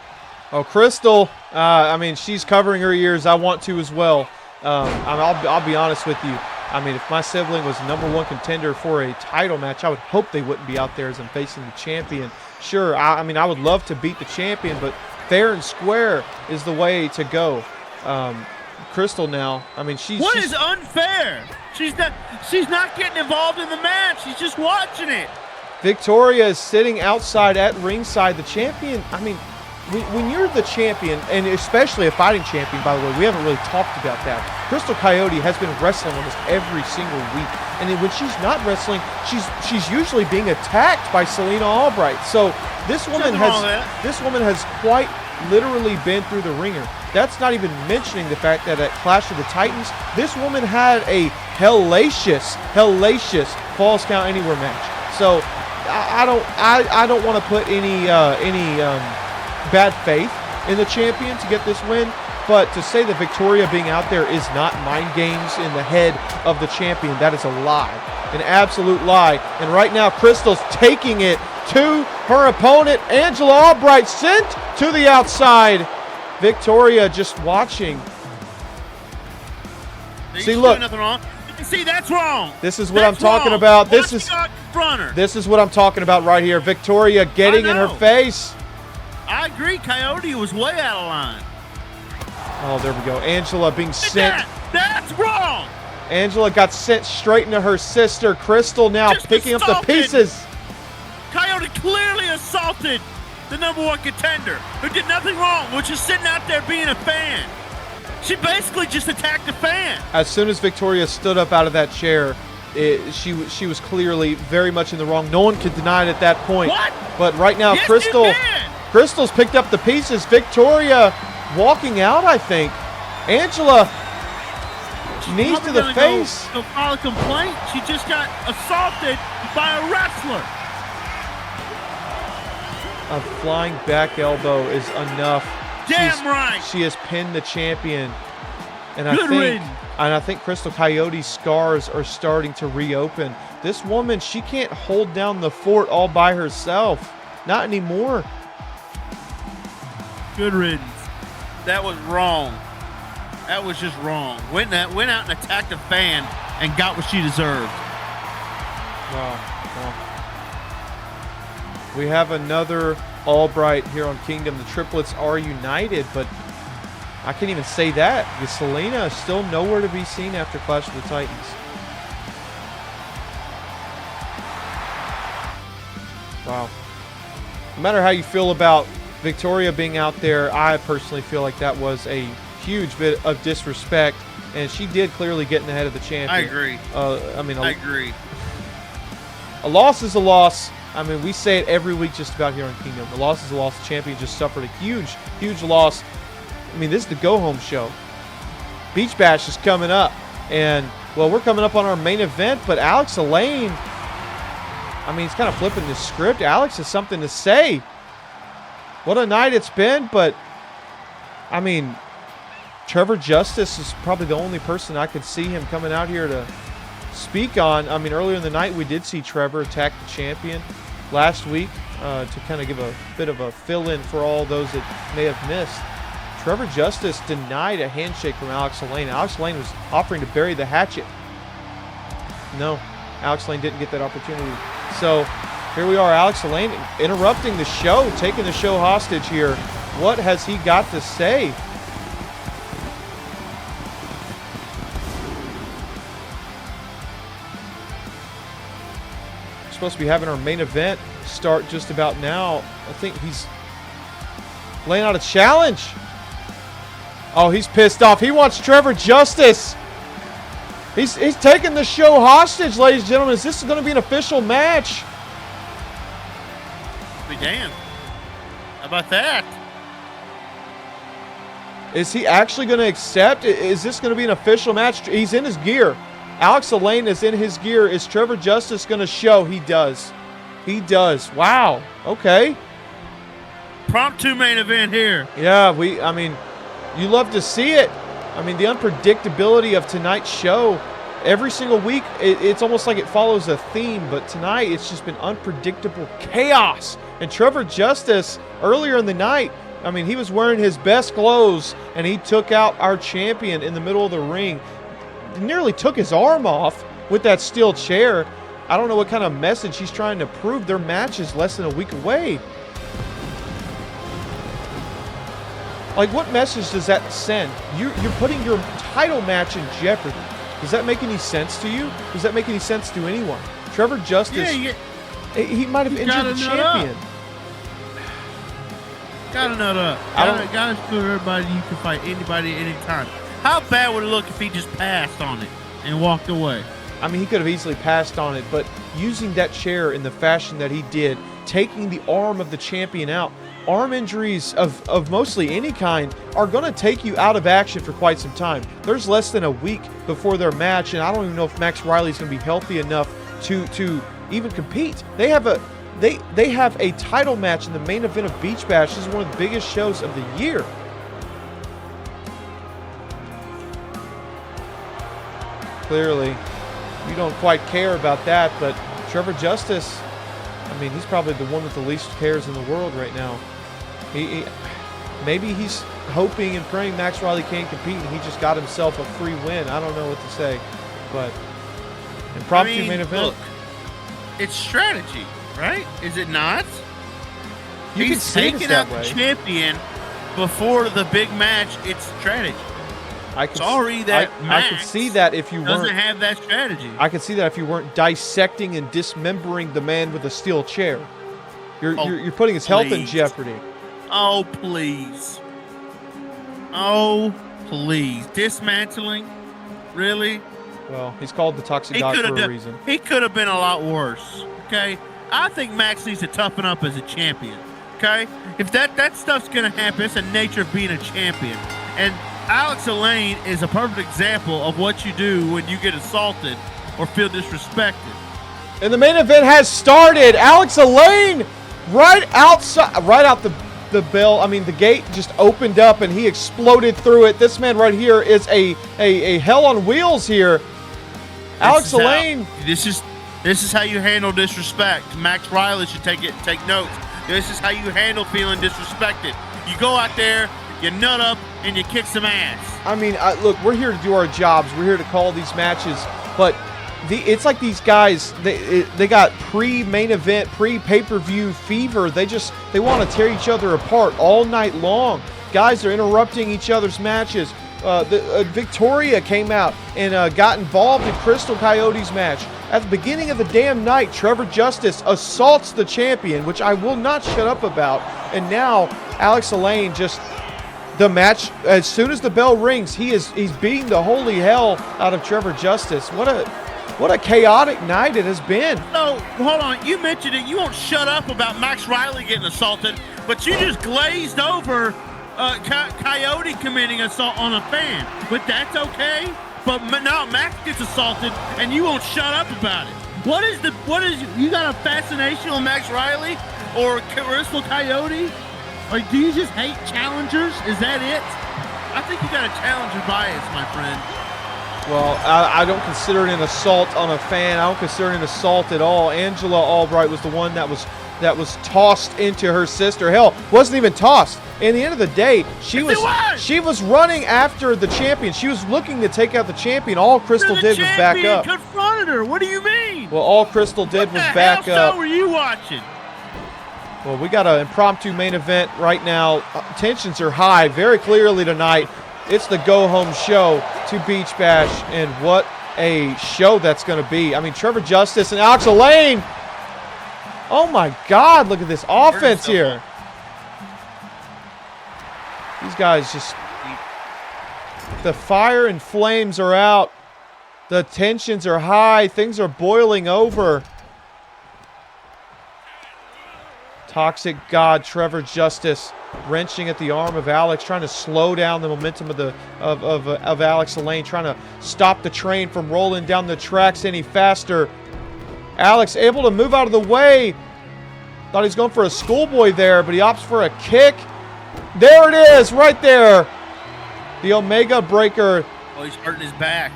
Oh, Crystal, I mean, she's covering her ears. I want to as well. I'll be honest with you. I mean, if my sibling was #1 contender for a title match, I would hope they wouldn't be out there as I'm facing the champion. Sure, I mean, I would love to beat the champion, but fair and square is the way to go. Crystal now, I mean, she's unfair? She's not getting involved in the match. She's just watching it. Victoria is sitting outside at ringside. The champion, I mean, when you're the champion, and especially a fighting champion, by the way, we haven't really talked about that. Crystal Coyote has been wrestling almost every single week. And then when she's not wrestling, she's usually being attacked by Selena Albright. So this woman has quite literally been through the ringer. That's not even mentioning the fact that at Clash of the Titans, this woman had a hellacious Falls Count Anywhere match. So I don't want to put any bad faith in the champion to get this win, but to say that Victoria being out there is not mind games in the head of the champion, that is a lie, an absolute lie. And right now, Crystal's taking it to her opponent. Angela Albright sent to the outside. Victoria just watching. See, look. Nothing wrong. See, that's wrong. This is what I'm talking about. This is what I'm talking about right here. Victoria getting in her face. I agree. Coyote was way out of line. Oh, there we go. Angela being sent. That's wrong. Angela got sent straight into her sister. Crystal now Just picking up the assaulted. pieces. Coyote clearly assaulted the #1 contender who did nothing wrong, which is sitting out there being a fan. She basically just attacked the fan. As soon as Victoria stood up out of that chair, she was clearly very much in the wrong. No one could deny it at that point. What? But right now, Yes, Crystal's picked up the pieces. Victoria walking out, I think. Angela, knees to the face. Go file a complaint. She just got assaulted by a wrestler. A flying back elbow is enough. Damn right. She has pinned the champion. And Good I think Crystal Coyote's scars are starting to reopen. This woman, she can't hold down the fort all by herself. Not anymore. Good riddance. That was wrong. That was just wrong. Went out and attacked a fan and got what she deserved. Wow. We have another Albright here on Kingdom. The triplets are united, but I can't even say that because Selena is still nowhere to be seen after Clash of the Titans. Wow. No matter how you feel about Victoria being out there, I personally feel like that was a huge bit of disrespect, and she did clearly get in the head of the champion. I agree. I agree. A loss is a loss. I mean, we say it every week just about here on Kingdom. A loss is a loss. The champion just suffered a huge, huge loss. I mean, this is the go-home show. BeachBash is coming up, and Well, we're coming up on our main event, but Alex Elaine, I mean, he's kind of flipping the script. Alex has something to say. What a night it's been, but, I mean, Trevor Justice is probably the only person I could see him coming out here to speak on. I mean, earlier in the night, we did see Trevor attack the champion last week to kind of give a bit of a fill-in for all those that may have missed. Trevor Justice denied a handshake from Alex Elaine. Alex Elaine was offering to bury the hatchet. No, Alex Elaine didn't get that opportunity. So here we are, Alex Elaine interrupting the show, taking the show hostage here. What has he got to say? We're supposed to be having our main event start just about now. I think he's laying out a challenge. Oh, he's pissed off. He wants Trevor Justice. He's taking the show hostage, ladies and gentlemen. Is this going to be an official match? Be damned. How about that? Is he actually going to accept? Is this going to be an official match? He's in his gear. Alex Elaine is in his gear. Is Trevor Justice going to show? He does. He does. Wow. Okay. Impromptu main event here. Yeah, I mean, you love to see it. I mean, the unpredictability of tonight's show, every single week, it's almost like it follows a theme, but tonight it's just been unpredictable chaos. And Trevor Justice, earlier in the night, I mean, he was wearing his best clothes, and he took out our champion in the middle of the ring. Nearly took his arm off with that steel chair. I don't know what kind of message he's trying to prove. Their match is less than a week away. Like, what message does that send? You're putting your title match in jeopardy. Does that make any sense to you? Does that make any sense to anyone? Trevor Justice, he might have injured the champion. Gotta nut up. Gotta show everybody you can fight anybody at any time. How bad would it look if he just passed on it and walked away? I mean, he could have easily passed on it, but using that chair in the fashion that he did, taking the arm of the champion out, arm injuries of mostly any kind are going to take you out of action for quite some time. There's less than a week before their match, and I don't even know if Max Riley's going to be healthy enough to even compete. They have a title match in the main event of BeachBash. This is one of the biggest shows of the year. Clearly, you don't quite care about that, but Trevor Justice, I mean, he's probably the one with the least cares in the world right now. Maybe he's hoping and praying Max Riley can't compete, and he just got himself a free win. I don't know what to say, but impromptu main event. Look, it's strategy, right? Is it not? He's taking out the champion before the big match. It's strategy. I could see that if you doesn't have that strategy. I could see that if you weren't dissecting and dismembering the man with a steel chair. You're putting his health in jeopardy. Oh, please. Oh, please. Dismantling? Really? Well, he's called the Toxic Dog for a reason. He could have been a lot worse, okay? I think Max needs to toughen up as a champion, okay? If that stuff's going to happen, it's the nature of being a champion. And Alex Elaine is a perfect example of what you do when you get assaulted or feel disrespected. And the main event has started. Alex Elaine right out the bell. I mean, the gate just opened up and he exploded through it. This man right here is a hell on wheels here. Alex Elaine. This is how you handle disrespect. Max Riley should take notes. This is how you handle feeling disrespected. You go out there, you nut up, and you kick some ass. I mean, look, we're here to do our jobs. We're here to call these matches, but it's like these guys, they got pre-main event, pre-pay-per-view fever. They want to tear each other apart all night long. Guys are interrupting each other's matches. Victoria came out and got involved in Crystal Coyote's match. At the beginning of the damn night, Trevor Justice assaults the champion, which I will not shut up about. And now Alex Elaine the match, as soon as the bell rings, he's beating the holy hell out of Trevor Justice. What a chaotic night it has been. No, hold on. You mentioned it. You won't shut up about Max Riley getting assaulted, but you just glazed over Coyote committing assault on a fan. But that's okay. But no, Max gets assaulted, and you won't shut up about it. What is you got a fascination on Max Riley or Crystal Coyote? Or do you just hate challengers? Is that it? I think you got a challenger bias, my friend. Well, I don't consider it an assault on a fan. I don't consider it an assault at all. Angela Albright was the one that was tossed into her sister. Hell, wasn't even tossed. In the end of the day, she was running after the champion. She was looking to take out the champion. All Crystal did was back up. Confronted her. What do you mean? Well, all Crystal did was back up. What were you watching? Well, we got an impromptu main event right now. Tensions are high very clearly tonight. It's the go-home show to Beach Bash, and what a show that's going to be. I mean, Trevor Justice and Alex Elaine. Oh, my God. Look at this offense here. These guys just... The fire and flames are out. The tensions are high. Things are boiling over. Toxic God, Trevor Justice, wrenching at the arm of Alex, trying to slow down the momentum of Alex Elaine, trying to stop the train from rolling down the tracks any faster. Alex able to move out of the way. Thought he's going for a schoolboy there, but he opts for a kick. There it is, right there. The Omega Breaker. Oh, he's hurting his back.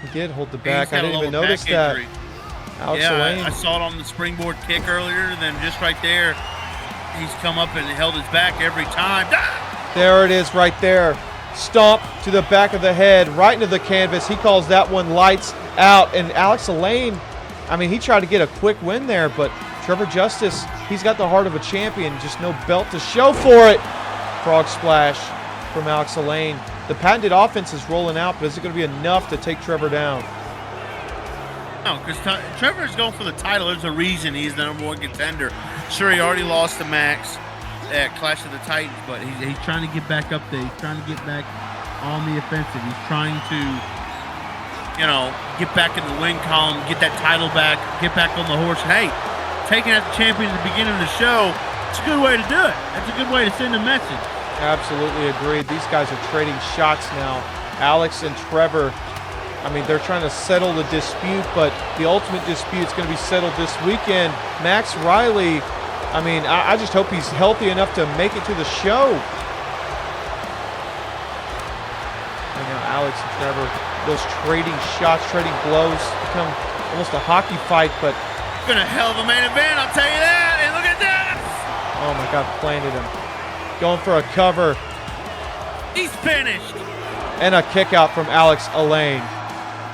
He did hold the back. I didn't even notice that. Alex Elaine. I saw it on the springboard kick earlier, then just right there, he's come up and held his back every time. Ah! There it is right there. Stomp to the back of the head, right into the canvas. He calls that one lights out. And Alex Elaine, I mean, he tried to get a quick win there, but Trevor Justice, he's got the heart of a champion, just no belt to show for it. Frog splash from Alex Elaine. The patented offense is rolling out, but is it going to be enough to take Trevor down? No, because Trevor's going for the title. There's a reason he's the #1 contender. Sure, he already lost to Max at Clash of the Titans, but he's trying to get back up there. He's trying to get back on the offensive. He's trying to, get back in the win column, get that title back, get back on the horse. Hey, taking out the champion at the beginning of the show, it's a good way to do it. That's a good way to send a message. Absolutely agreed. These guys are trading shots now. Alex and Trevor, I mean, they're trying to settle the dispute, but the ultimate dispute is going to be settled this weekend. Max Riley, I mean, I just hope he's healthy enough to make it to the show. And now Alex and Trevor, those trading shots, trading blows, become almost a hockey fight, but... It's been a hell of a main event, I'll tell you that. And look at this! Oh, my God, planted him. Going for a cover. He's finished. And a kick out from Alex Elaine.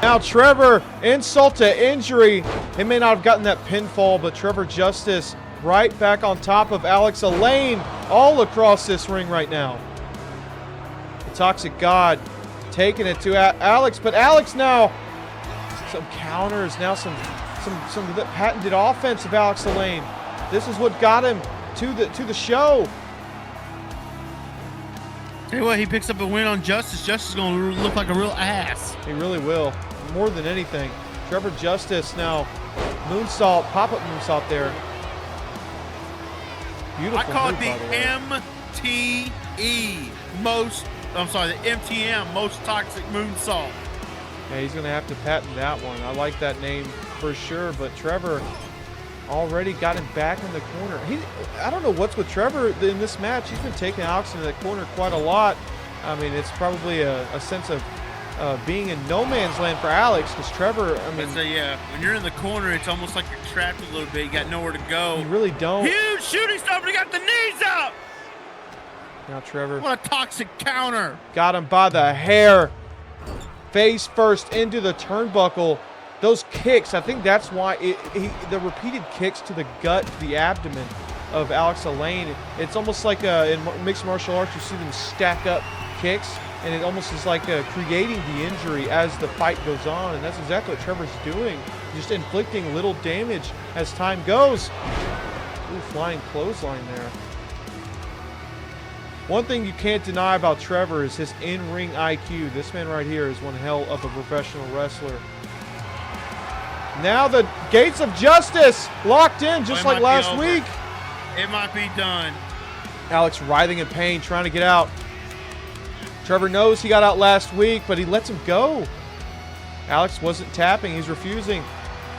Now Trevor, insult to injury. He may not have gotten that pinfall, but Trevor Justice right back on top of Alex Elaine all across this ring right now. The Toxic God taking it to Alex, but Alex now some counters, now some patented offense of Alex Elaine. This is what got him to the show. Tell you what, he picks up a win on Justice. Justice is going to look like a real ass. He really will. More than anything. Trevor Justice now. Moonsault, pop-up moonsault there. Beautiful. I call it move, the MTE the MTM, most toxic moonsault. Yeah, he's going to have to patent that one. I like that name for sure, but Trevor already got him back in the corner. I don't know what's with Trevor in this match. He's been taking Alex into that corner quite a lot. I mean, it's probably a sense of being in no man's land for Alex, because Trevor, I mean... yeah, when you're in the corner, it's almost like you're trapped a little bit. You got nowhere to go. You really don't. Huge shooting star, but he got the knees up! Now Trevor... What a toxic counter! Got him by the hair. Face first into the turnbuckle. Those kicks, I think that's why the repeated kicks to the gut, to the abdomen of Alex Elaine, it's almost like in mixed martial arts, you see them stack up kicks, and it almost is like creating the injury as the fight goes on, and that's exactly what Trevor's doing, just inflicting little damage as time goes. Ooh, flying clothesline there. One thing you can't deny about Trevor is his in-ring IQ. This man right here is one hell of a professional wrestler. Now the gates of justice locked in just like last week. It might be done. Alex writhing in pain, trying to get out. Trevor knows he got out last week, but he lets him go. Alex wasn't tapping. He's refusing.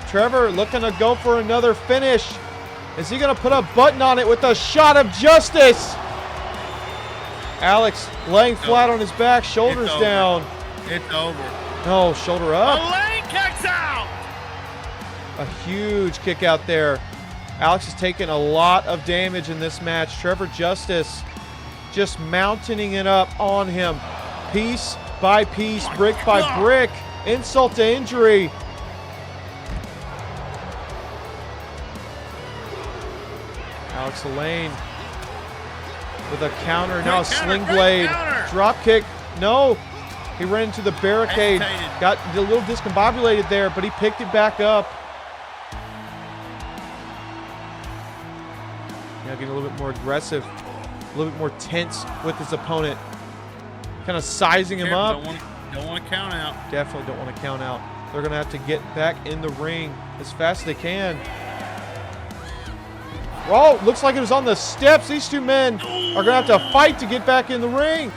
Trevor looking to go for another finish. Is he going to put a button on it with a shot of justice? Alex laying flat on his back, shoulders down. It's over. No, shoulder up. Elaine kicks out. A huge kick out there. Alex has taken a lot of damage in this match. Trevor Justice just mounting it up on him. Piece by piece, brick by brick. Insult to injury. Alex Elaine with a counter. Now a sling blade. Drop kick. No. He ran into the barricade. Got a little discombobulated there, but he picked it back up. Now getting a little bit more aggressive, a little bit more tense with his opponent. Kind of sizing him up. Don't want to count out. Definitely don't want to count out. They're going to have to get back in the ring as fast as they can. Oh, looks like it was on the steps. These two men are going to have to fight to get back in the ring.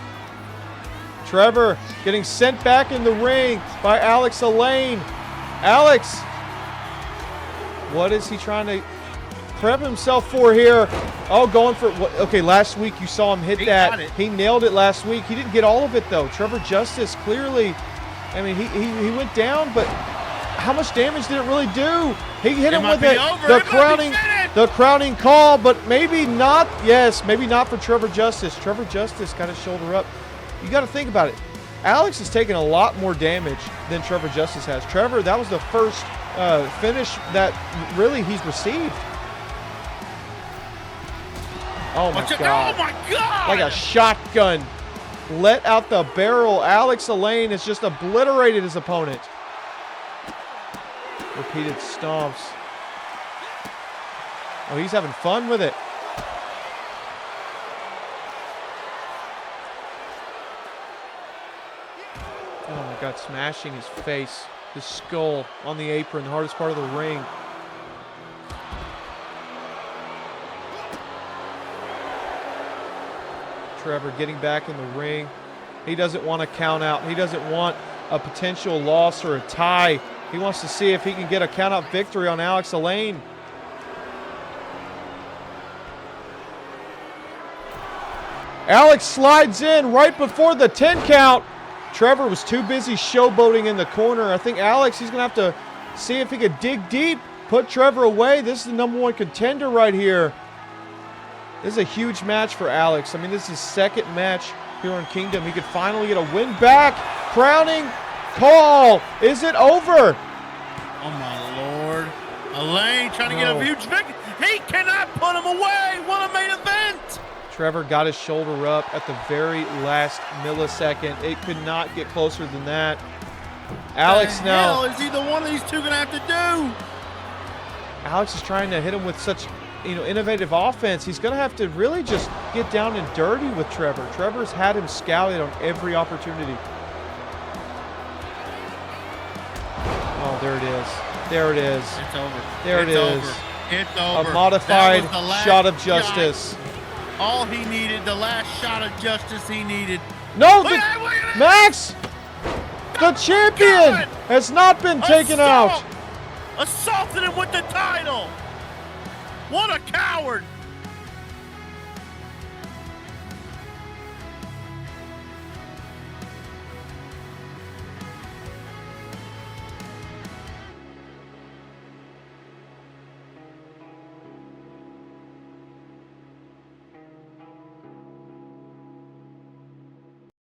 Trevor getting sent back in the ring by Alex Elaine. Alex, what is he trying to prep himself for here? Oh, going for what? Okay, last week you saw him hit that. He nailed it last week. He didn't get all of it though. Trevor Justice clearly, I mean, he went down, but how much damage did it really do? He hit him with the crowning call, but maybe not. Yes, maybe not for Trevor Justice. Trevor Justice got his shoulder up. You got to think about it. Alex has taken a lot more damage than Trevor Justice has. Trevor, that was the first finish that really he's received. Oh my God. Oh my God! Like a shotgun. Let out the barrel. Alex Elaine has just obliterated his opponent. Repeated stomps. Oh, he's having fun with it. Oh my God, smashing his face, his skull on the apron, the hardest part of the ring. Trevor getting back in the ring. He doesn't want to count out. He doesn't want a potential loss or a tie. He wants to see if he can get a count out victory on Alex Elaine. Alex slides in right before the 10 count. Trevor was too busy showboating in the corner. I think Alex, he's going to have to see if he could dig deep, put Trevor away. This is the #1 contender right here. This is a huge match for Alex. I mean, this is his second match here on Kingdom. He could finally get a win back. Crowning call. Is it over? Oh, my Lord. Elaine trying to get a huge victory. He cannot put him away. What a main event. Trevor got his shoulder up at the very last millisecond. It could not get closer than that. Alex now. What the hell is either one of these two going to have to do? Alex is trying to hit him with such, innovative offense. He's going to have to really just get down and dirty with Trevor. Trevor's had him scouted on every opportunity. Oh, there it is. There it is. It's over. There it is. It's over. A modified shot of justice. All he needed, the last shot of justice he needed. No, Max, the champion has not been taken out. Assaulted him with the title. What a coward.